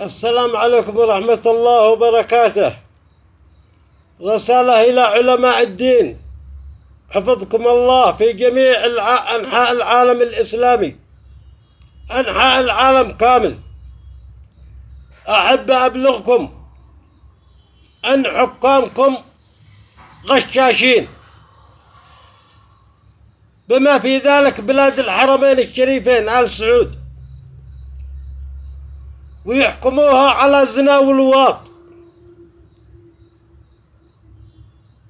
السلام عليكم ورحمة الله وبركاته. رسالة إلى علماء الدين، حفظكم الله في جميع أنحاء العالم الإسلامي، أنحاء العالم كامل. أحب أبلغكم أن حكامكم غشاشين، بما في ذلك بلاد الحرمين الشريفين آل سعود، ويحكموها على الزنا واللواط.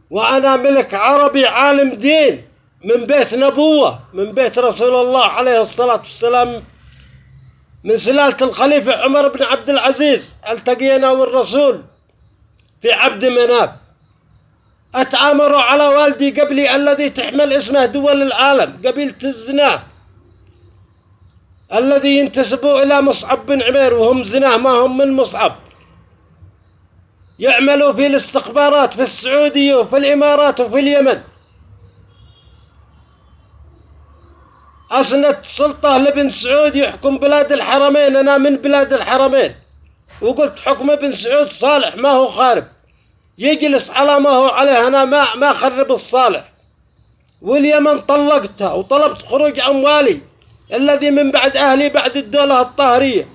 وأنا ملك عربي عالم دين من بيت نبوة، من بيت رسول الله عليه الصلاة والسلام، من سلالة الخليفة عمر بن عبد العزيز. التقينا والرسول في عبد مناف، أتآمروا على والدي قبلي الذي تحمل اسمه دول العالم، قبيلة الزنا الذي ينتسبوا إلى مصعب بن عمير، وهم زنا ما هم من مصعب. يعملوا في الاستخبارات في السعودية وفي الإمارات وفي اليمن. أسنت سلطة لابن سعود يحكم بلاد الحرمين. أنا من بلاد الحرمين، وقلت حكم ابن سعود صالح ما هو خارب، يجلس على ما هو عليه. أنا ما خرب الصالح. واليمن طلقتها وطلبت خروج أموالي الذي من بعد أهلي بعد الدولة الطاهرية،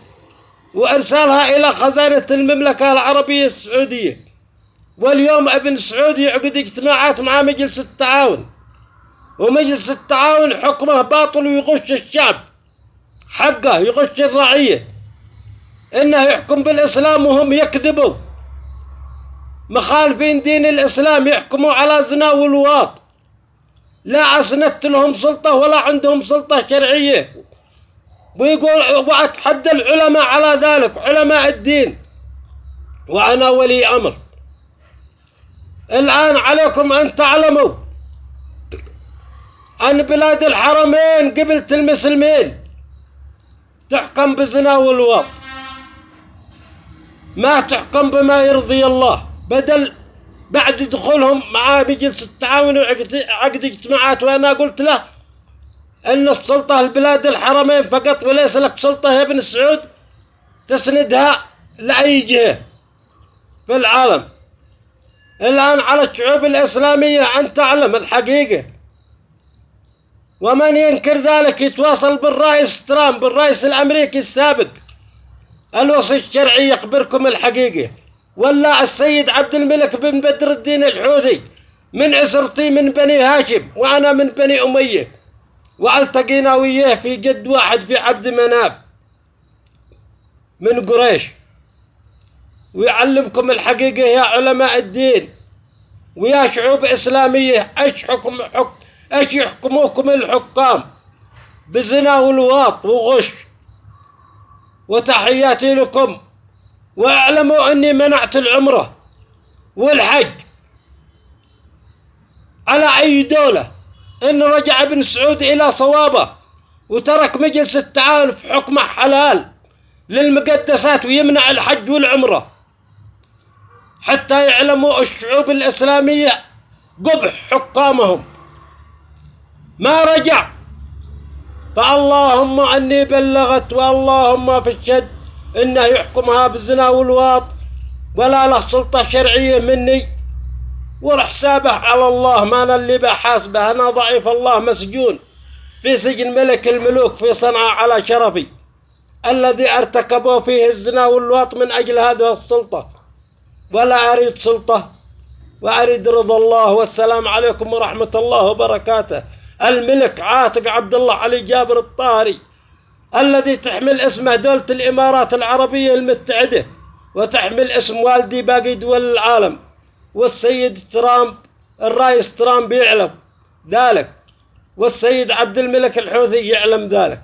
وإرسالها إلى خزانة المملكة العربية السعودية. واليوم ابن سعود يعقد اجتماعات مع مجلس التعاون، ومجلس التعاون حكمه باطل ويغش الشعب حقه، يغش الرعية، إنه يحكم بالإسلام وهم يكذبوا. مخالفين دين الإسلام يحكموا على زنا واللواط. لا أسندت لهم سلطة ولا عندهم سلطة شرعية. ويقول وأتحدى العلماء على ذلك، علماء الدين، وأنا ولي أمر. الآن عليكم أن تعلموا أن بلاد الحرمين قبلة المسلمين تحكم بالزنا واللواط، ما تحكم بما يرضي الله. بدل بعد دخولهم مع مجلس التعاون وعقد اجتماعات، وأنا قلت له أن السلطة البلاد الحرمين فقط، وليس لك سلطة يا ابن سعود تسندها لأي جهة في العالم. الآن على الشعوب الإسلامية أن تعلم الحقيقة، ومن ينكر ذلك يتواصل بالرئيس ترامب، بالرئيس الأمريكي السابق الوصي الشرعي، يخبركم الحقيقة. ولا السيد عبد الملك بن بدر الدين الحوثي من أسرتي، من بني هاشم، وأنا من بني أمية، والتقينا وياه في جد واحد في عبد مناف من قريش. ويعلمكم الحقيقة يا علماء الدين ويا شعوب إسلامية، ايش يحكموكم الحكام بزنا واللواط وغش. وتحياتي لكم، واعلموا اني منعت العمرة والحج على اي دولة ان رجع ابن سعود الى صوابه وترك مجلس التعاون في حكمه حلال للمقدسات، ويمنع الحج والعمرة، حتى يعلموا الشعوب الإسلامية قبح حكامهم. ما رجع، فاللهم أني بلغت، واللهم فاشهد إنه يحكمها بالزنا واللواط، ولا له سلطة شرعية مني، والحسابه على الله. ما أنا اللي بحاسبه، أنا ضعيف الله مسجون في سجن ملك الملوك في صنعاء على شرفي الذي ارتكبوا فيه الزنا واللواط من أجل هذه السلطة. ولا أريد سلطة، وأريد رضا الله. والسلام عليكم ورحمة الله وبركاته. الملك عاتق عبد الله علي جابر الطاهري الذي تحمل اسمه دولة الإمارات العربية المتحدة، وتحمل اسم والدي باقي دول العالم. والسيد ترامب، الرئيس ترامب يعلم ذلك، والسيد عبد الملك الحوثي يعلم ذلك.